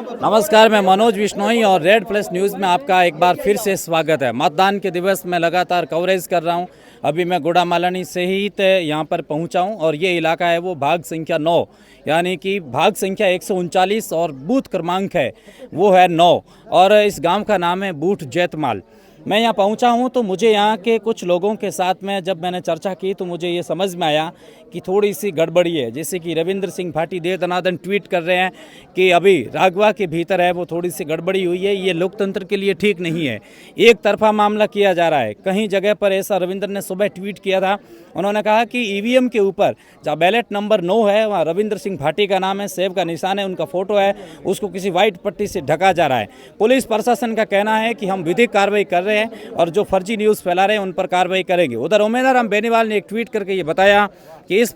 नमस्कार, मैं मनोज विश्नोई और रेड प्लस न्यूज़ में आपका एक बार फिर से स्वागत है। मतदान के दिवस में लगातार कवरेज कर रहा हूं। अभी मैं गुड़ामालानी से ही यहाँ पर पहुंचा हूं और ये इलाका है वो भाग संख्या 9 यानी कि भाग संख्या 139 और बूथ क्रमांक है वो है 9 और इस गांव का नाम है बूथ जैतमाल। मैं यहाँ पहुँचा हूँ तो मुझे यहाँ के कुछ लोगों के साथ में जब मैंने चर्चा की तो मुझे ये समझ में आया कि थोड़ी सी गड़बड़ी है। जैसे कि रविंद्र सिंह भाटी देर दनादन ट्वीट कर रहे हैं कि अभी राघवा के भीतर है वो थोड़ी सी गड़बड़ी हुई है, ये लोकतंत्र के लिए ठीक नहीं है। एक तरफा मामला किया जा रहा है। कहीं जगह पर ऐसा रविंद्र ने सुबह ट्वीट किया था, उन्होंने कहा कि ईवीएम के ऊपर जहाँ बैलेट नंबर 9 है वहाँ रविंद्र सिंह भाटी का नाम है, सेब का निशान है, उनका फोटो है, उसको किसी वाइट पट्टी से ढका जा रहा है। पुलिस प्रशासन का कहना है कि हम विधिक कार्रवाई कर रहे हैं और जो फर्जी न्यूज़ फैला रहे हैं उन पर कार्रवाई करेंगे। उधर उमेदवार राम बेनीवाल ने एक ट्वीट करके ये बताया कि जिस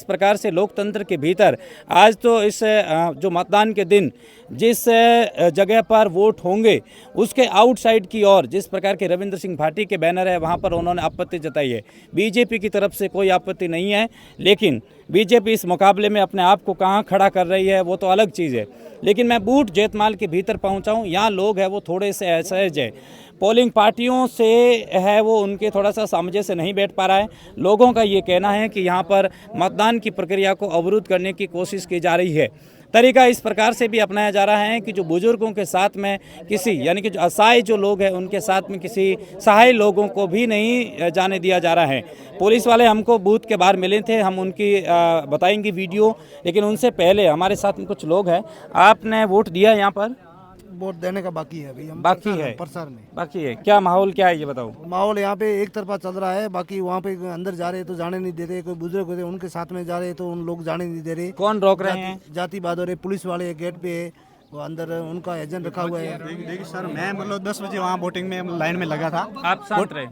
प्रकार से लोकतंत्र के भीतर आज तो इस जो मतदान के दिन जिस जगह पर वोट होंगे उसके आउटसाइड की ओर जिस प्रकार के रविंद्र सिंह भाटी के बैनर है वहाँ पर उन्होंने आपत्ति जताई है। बीजेपी की तरफ से कोई आपत्ति नहीं है, लेकिन बीजेपी इस मुकाबले में अपने आप को कहाँ खड़ा कर रही है वो तो अलग चीज़ है। लेकिन मैं बूथ जैतमाल के भीतर पहुँचा हूँ, यहाँ लोग हैं वो थोड़े से असहज है। पोलिंग पार्टियों से है वो उनके थोड़ा सा सामंजस्य नहीं बैठ पा रहा है। लोगों का ये कहना है कि यहाँ पर मतदान की प्रक्रिया को अवरुद्ध करने की कोशिश की जा रही है। तरीका इस प्रकार से भी अपनाया जा रहा है कि जो बुजुर्गों के साथ में किसी यानी कि जो असहाय जो लोग हैं उनके साथ में किसी सहाय लोगों को भी नहीं जाने दिया जा रहा है। पुलिस वाले हमको बूथ के बाहर मिले थे, हम उनकी बताएंगे वीडियो, लेकिन उनसे पहले हमारे साथ में कुछ लोग हैं। आपने वोट दिया यहाँ पर? वोट देने का बाकी है अभी, हम बाकी है, प्रसार में बाकी है। क्या माहौल क्या है ये बताओ? माहौल यहाँ पे एक तरफा चल रहा है, बाकी वहाँ पे अंदर जा रहे तो जाने नहीं दे रहे। कोई बुजुर्ग होते उनके साथ में जा रहे तो उन लोग जाने नहीं दे रहे। कौन रोक रहे हैं? जातिवाद हो रहे, पुलिस वाले गेट पे है, वो अंदर उनका एजेंट रखा हुआ है। देखिए सर, मैं मतलब 10 बजे वहाँ वोटिंग में लाइन में लगा था। आप शांत रहे।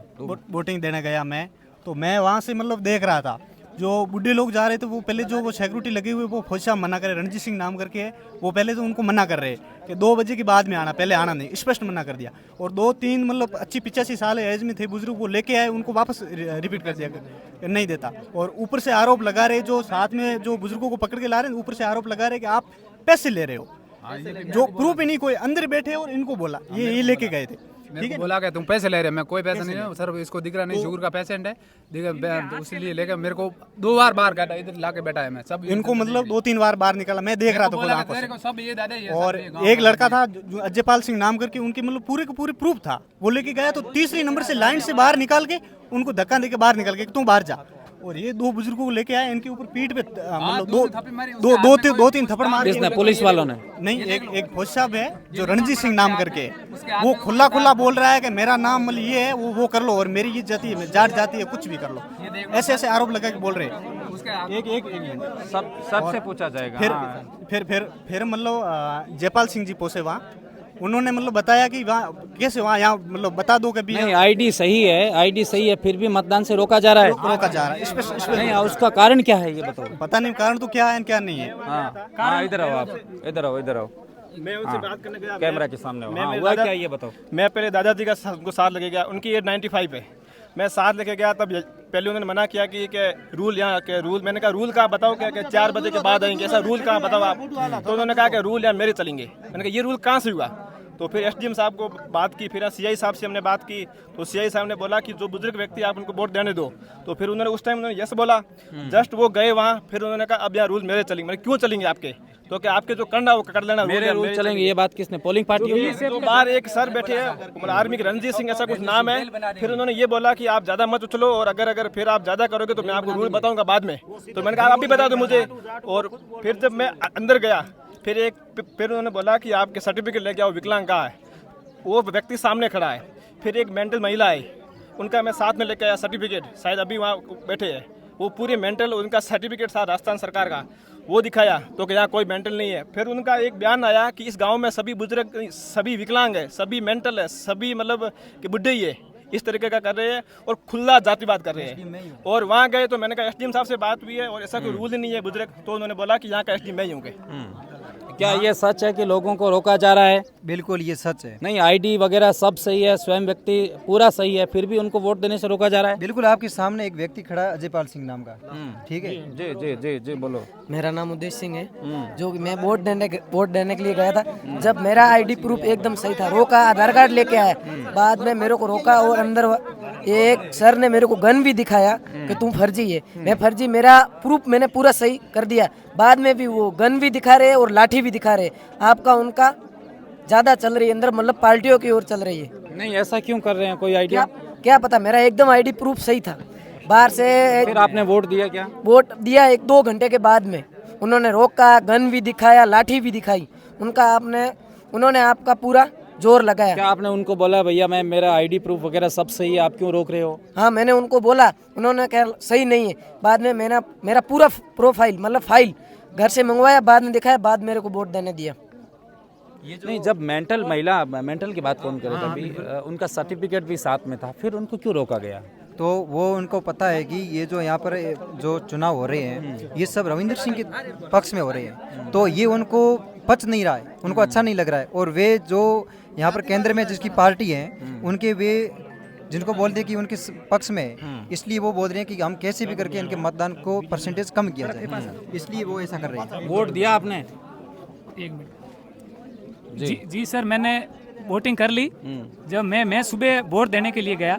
वोटिंग देने गया मैं, तो मैं वहाँ से मतलब देख रहा था जो बुढ़े लोग जा रहे थे वो पहले जो वो सिक्योरिटी लगे हुए वो फौज साहब मना करे, रणजीत सिंह नाम करके है वो, पहले तो उनको मना कर रहे कि 2 बजे के बाद में आना, पहले आना नहीं, स्पष्ट मना कर दिया। और 2-3 मतलब 85 साल एज में थे बुजुर्ग, वो लेके आए, उनको वापस रिपीट कर दिया कि नहीं देता। और ऊपर से आरोप लगा रहे जो साथ में जो बुजुर्गों को पकड़ के ला रहे हैं, ऊपर से आरोप लगा रहे कि आप पैसे ले रहे हो, जो प्रूफ ही नहीं। कोई अंदर बैठे और इनको बोला ये लेके गए थे, ठीक है, बोला कि तुम पैसे ले रहे हो। मैं कोई पैसा नहीं है सर, इसको दिख रहा नहीं, शुगर का पेशेंट है, तो इसलिए लेकर मेरे को 2 बार बाहर काटा, इधर लाके बैठा है। मैं सब इनको मतलब 2-3 बार बाहर निकाला, मैं देख रहा था खुद आंखों से। सब ये दादा ये और एक लड़का था जो अजयपाल सिंह नाम करके, उनकी मतलब पूरे के पूरे प्रूफ था, वो लेके गया तो तीसरी नंबर से लाइन से बाहर निकाल के उनको धक्का देके बाहर निकल के तुम बाहर जा। और ये 2 बुजुर्गों को लेके आए, इनके ऊपर पीठ पे मतलब 2-3 थप्पड़ मारे। किसने? पुलिस वालों ने? नहीं, एक फौज साहब है जो रणजीत सिंह नाम करके, वो खुला बोल रहा है कि मेरा नाम मतलब ये है, वो कर लो और मेरी ये जाति है, जाट जाति है, कुछ भी कर लो, ऐसे आरोप लगा के बोल रहे हैं। एक मिनट, सबसे पूछा जाएगा। फिर मतलब जयपाल सिंह जी पहुंचे वहाँ, उन्होंने मतलब बताया कि वहाँ कैसे वहाँ यहाँ मतलब बता दो कि नहीं, आईडी सही है, फिर भी मतदान से रोका जा रहा है। नहीं, उसका कारण क्या है ये बताओ? पता नहीं कारण तो क्या है क्या नहीं है। हाँ, इधर आओ आप, इधर आओ। मैं उनसे बात करने गया, कैमरा के सामने हो। हाँ, हुआ क्या ये बताओ? मैं पहले दादाजी का उनको साथ लेके गया, उनकी एज 95 है। मैं साथ लेके गया तब पहले उन्होंने मना किया कि रूल यहाँ के रूल, मैंने कहा रूल कहाँ बताओ, क्या 4 बजे के बाद आएंगे, ऐसा रूल कहाँ बताओ आप? तो उन्होंने कहा कि रूल यहाँ मेरे चलेंगे। मैंने कहा ये रूल कहाँ से हुआ? तो फिर एसडीएम साहब को बात की, फिर सीआई साहब से हमने बात की, तो सीआई साहब ने बोला कि जो बुजुर्ग व्यक्ति आप उनको वोट देने दो। तो फिर उन्होंने उस टाइम यस बोला, जस्ट वो गए वहाँ, फिर उन्होंने कहा अब यहाँ रूल मेरे चलेंगे। मैंने क्यों चलेंगे आपके? तो क्या आपके जो करना वो कर लेना, मेरे रूल चलेंगे। ये बात किसने? पोलिंग पार्टी से? तो बाहर एक सर बैठे हैं आर्मी के, रणजीत सिंह ऐसा कुछ नाम है। फिर उन्होंने ये बोला कि आप ज्यादा मत उछलो, और अगर फिर आप ज्यादा करोगे तो मैं आपको रूल बताऊंगा बाद में। तो मैंने कहा आप भी बता दो मुझे। और फिर जब मैं अंदर गया, फिर उन्होंने बोला कि आपके सर्टिफिकेट लेके आओ, विकलांग कहाँ है? वो व्यक्ति सामने खड़ा है। फिर एक मेंटल महिला आई, उनका मैं साथ में लेके आया सर्टिफिकेट, शायद अभी वहाँ बैठे हैं, वो पूरे मेंटल, उनका सर्टिफिकेट था राजस्थान सरकार का, वो दिखाया तो कि यहाँ कोई मेंटल नहीं है। फिर उनका एक बयान आया कि इस गांव में सभी बुजुर्ग, सभी विकलांग है, सभी मेंटल है, सभी मतलब कि बुढ़े ही है, इस तरीके का कर रहे हैं और खुला जातिवाद कर रहे हैं। और वहाँ गए तो मैंने कहा एसडीएम साहब से बात हुई है और ऐसा कोई रूल ही नहीं है बुजुर्ग, तो उन्होंने बोला कि यहाँ का एसडीएम मैं ही होंगे। क्या ये सच है कि लोगों को रोका जा रहा है? बिल्कुल ये सच है। नहीं, आईडी वगैरह सब सही है, स्वयं व्यक्ति पूरा सही है, फिर भी उनको वोट देने से रोका जा रहा है? बिल्कुल आपके सामने एक व्यक्ति खड़ा है, अजयपाल सिंह नाम का, ठीक है। जी जी जी जी बोलो। मेरा नाम उदय सिंह है। जो कि मैं वोट देने के लिए गया था, जब मेरा आईडी प्रूफ एकदम सही था, रोका, आधार कार्ड लेके आया, बाद में मेरे को रोका और अंदर एक सर ने मेरे को गन भी दिखाया कि तुम फर्जी है। मैं फर्जी, मेरा प्रूफ मैंने पूरा सही कर दिया, बाद में भी वो गन भी दिखा रहे और लाठी भी दिखा रहे। आपका उनका ज्यादा चल रही है अंदर, मतलब पार्टियों की ओर चल रही है। नहीं, ऐसा क्यों कर रहे हैं, कोई आइडिया? क्या पता, मेरा एकदम आईडी प्रूफ सही था। बाहर से फिर आपने वोट दिया क्या? वोट दिया 1-2 घंटे के बाद में उन्होंने रोका, गन भी दिखाया, लाठी भी दिखाई। उन्होंने आपका पूरा जोर लगाया। क्या आपने उनको बोला भैया मैं मेरा आईडी प्रूफ वगैरह सब सही है, आप क्यों रोक रहे हो? हाँ, मैंने उनको बोला, उन्होंने कहा सही नहीं है। बाद में मेरा पूरा प्रोफाइल मतलब फाइल घर से मंगवाया, बाद में दिखाया, बाद मेरे को वोट देने दिया। नहीं, जब मेंटल की बात कौन करे, तभी उनका सर्टिफिकेट भी साथ में था, फिर उनको क्यों रोका गया? तो वो उनको पता है कि ये जो यहाँ पर जो चुनाव हो रहे हैं ये सब रविंद्र सिंह के पक्ष में हो रहे हैं, तो ये उनको पच नहीं रहा है, उनको अच्छा नहीं लग रहा है। और वे जो यहाँ पर केंद्र में जिसकी पार्टी है उनके वे जिनको बोलते हैं कि उनके पक्ष में है, इसलिए वो बोल रहे हैं कि हम कैसे भी करके इनके मतदान को परसेंटेज कम किया जाए, इसलिए वो ऐसा कर रहे हैं। वोट दिया आपने? 1 मिनट। जी सर, मैंने वोटिंग कर ली। जब मैं सुबह वोट देने के लिए गया,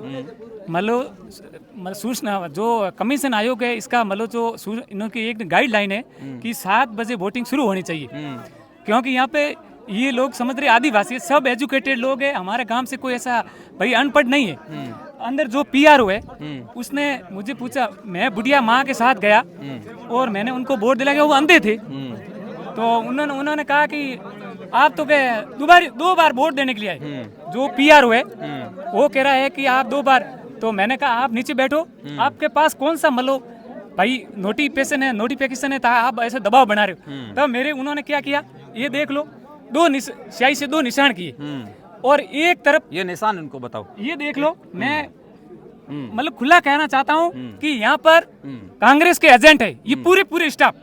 मतलब सूचना जो कमीशन आयोग है इसका मतलब जो इनकी एक गाइडलाइन है कि 7 बजे वोटिंग शुरू होनी चाहिए, क्योंकि यहाँ पे ये लोग समझ रहे आदिवासी है, सब एजुकेटेड लोग है, हमारे गांव से कोई ऐसा भाई अनपढ़ नहीं है। अंदर जो पीआरओ है उसने मुझे पूछा, मैं बुढ़िया माँ के साथ गया और मैंने उनको वोट दिलाया, वो अंधे थे, तो उन्होंने कहा कि आप तो 2 बार वोट देने के लिए आए। जो पीआरओ है वो कह रहा है कि आप 2 बार, तो मैंने कहा आप नीचे बैठो, आपके पास कौन सा मतलब भाई नोटिफिकेशन है, आप ऐसे दबाव बना रहे हो। तब उन्होंने क्या किया, ये देख लो, स्याही से 2 निशान किए और एक तरफ ये निशान उनको बताओ, ये देख लो। मैं मतलब खुला कहना चाहता हूँ कि यहाँ पर कांग्रेस के एजेंट है ये पूरे स्टाफ,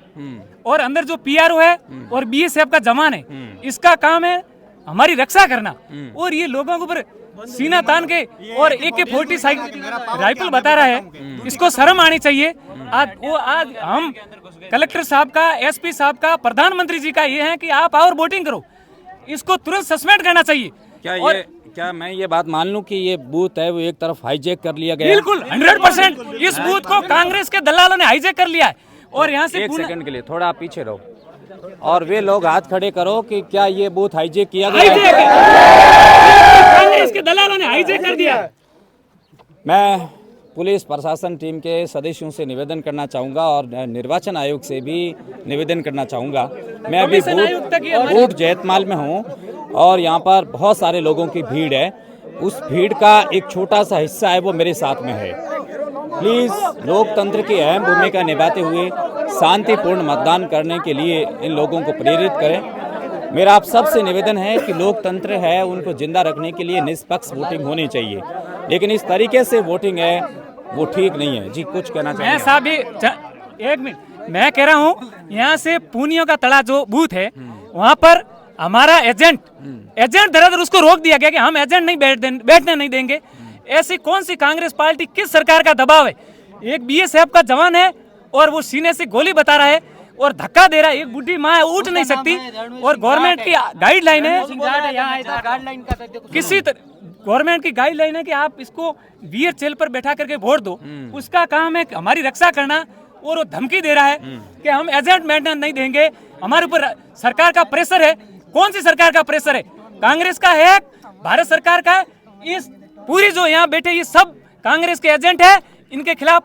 और अंदर जो पीआरओ है और बीएसएफ का जवान है, इसका काम है हमारी रक्षा करना, और ये लोगों के ऊपर सीना तान के और AK-40 राइफल बता रहा है, इसको शर्म आनी चाहिए। आज हम कलेक्टर साहब का, एसपी साहब का, प्रधानमंत्री जी का ये है कि आप और वोटिंग करो, इसको तुरंत सस्पेंड करना चाहिए। क्या मैं ये बात मान लूं कि ये बूथ है वो एक तरफ हाईजैक कर लिया गया? बिल्कुल 100% इस बूथ को कांग्रेस के दलालों ने हाईजैक कर लिया है। और यहाँ से 1 सेकंड के लिए थोड़ा आप पीछे रहो और वे लोग हाथ खड़े करो कि क्या ये बूथ हाईजैक किया गया है? कांग्रेस के दलालों ने हाईजैक कर दिया। मैं पुलिस प्रशासन टीम के सदस्यों से निवेदन करना चाहूँगा और निर्वाचन आयोग से भी निवेदन करना चाहूँगा। मैं अभी बूथ जैतमाल में हूँ और यहाँ पर बहुत सारे लोगों की भीड़ है, उस भीड़ का एक छोटा सा हिस्सा है वो मेरे साथ में है। प्लीज़ लोकतंत्र की अहम भूमिका निभाते हुए शांतिपूर्ण मतदान करने के लिए इन लोगों को प्रेरित करें। मेरा आप सबसे निवेदन है कि लोकतंत्र है उनको जिंदा रखने के लिए निष्पक्ष वोटिंग होनी चाहिए, लेकिन इस तरीके से वोटिंग है वो ठीक नहीं है। जी कुछ कहना चाहिए? मैं साहब 1 मिनट, मैं कह रहा हूँ यहाँ से पूनियों का तड़ा जो बूथ है वहाँ पर हमारा एजेंट धराधर उसको रोक दिया गया कि हम एजेंट नहीं बैठने नहीं देंगे। ऐसी कौन सी कांग्रेस पार्टी, किस सरकार का दबाव है? एक बीएसएफ का जवान है और वो सीने से गोली बता रहा है और धक्का दे रहा है, एक बुढ़ी माँ उठ नहीं सकती, और गवर्नमेंट की गाइडलाइन है, गवर्नमेंट की गाइडलाइन है कि आप इसको वीर चेल पर बैठा करके वोट दो, उसका काम है हमारी रक्षा करना, और वो धमकी दे रहा है कि हम एजेंट बैठने नहीं देंगे, हमारे ऊपर सरकार का प्रेशर है। कौन सी सरकार का प्रेशर है? कांग्रेस का है, भारत सरकार का। इस पूरी जो यहाँ बैठे ये सब कांग्रेस के एजेंट है, इनके खिलाफ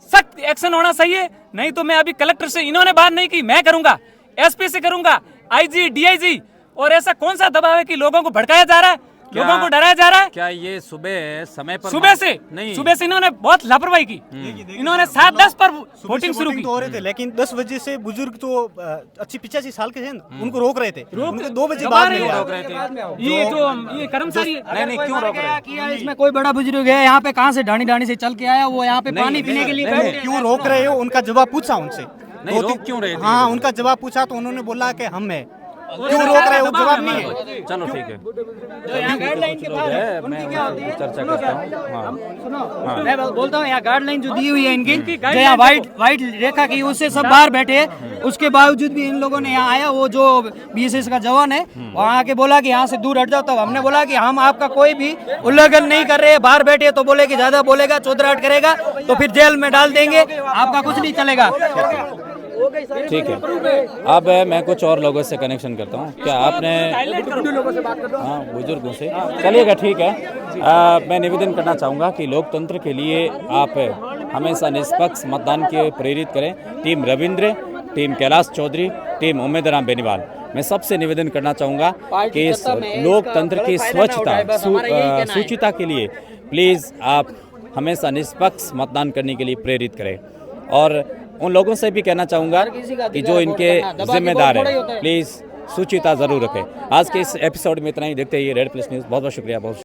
सख्त एक्शन होना चाहिए। नहीं तो मैं अभी कलेक्टर से, इन्होंने बात नहीं की, मैं करूंगा, एसपी से करूंगा, आईजी, डीआईजी। और ऐसा कौन सा दबाव है कि लोगों को भड़काया जा रहा है, लोगों को डराया जा रहा है? क्या ये सुबह समय पर? सुबह से इन्होंने बहुत लापरवाही की। इन्होंने 7-10 पर वोटिंग शुरू की, हो रहे थे, लेकिन 10 बजे से बुजुर्ग तो 85 साल के थे, उनको रोक रहे थे, उनको 2 बजे बाद में रोक रहे थे। ये कर्मचारी नहीं क्यों रोक रहे हैं? इसमें कोई बड़ा बुजुर्ग है यहाँ पे, कहाँ से ढाणी से चल के आया, वो यहाँ पे पानी पीने के लिए क्यों रोक रहे हो? उनका जवाब पूछा उनसे, नहीं रोक क्यों रहे थे? हाँ, उनका जवाब पूछा तो उन्होंने बोला कि हम है, क्यों रोक रहे हैं वो जवाब नहीं है। चलो ठीक है, मैं चर्चा करता हूँ। हाँ मैं बोलता हूँ यहाँ गाइडलाइन जो दी हुई है इनकी, जो यहाँ वाइट रेखा की उससे सब बाहर बैठे हैं, उसके बावजूद भी इन लोगों ने यहाँ आया, वो जो बीएसएस का जवान है वहाँ आके बोला कि यहाँ से दूर हट जाओ। तो हमने बोला कि हम आपका कोई भी उल्लंघन नहीं कर रहे, बाहर बैठे तो बोले कि ज्यादा बोलेगा चौधराहट करेगा तो फिर जेल में डाल देंगे, आपका कुछ नहीं चलेगा। ठीक है, अब मैं कुछ और लोगों से कनेक्शन करता हूँ। क्या आपने हाँ बुजुर्गों से, चलिएगा ठीक है। मैं निवेदन करना चाहूँगा कि लोकतंत्र के लिए आप हमेशा निष्पक्ष मतदान के प्रेरित करें। Team Ravindra, team Kailash Chaudhary, team Ummed Ram Beniwal, मैं सबसे निवेदन करना चाहूँगा कि इस लोकतंत्र की स्वच्छता शुचिता के लिए प्लीज़ आप हमेशा निष्पक्ष मतदान करने के लिए प्रेरित करें। और उन लोगों से भी कहना चाहूँगा कि जो इनके जिम्मेदार है प्लीज़ शुचिता ज़रूर रखें। आज के इस एपिसोड में इतना ही, देखते रहिए रेड प्लस न्यूज़। बहुत बहुत शुक्रिया। बहुत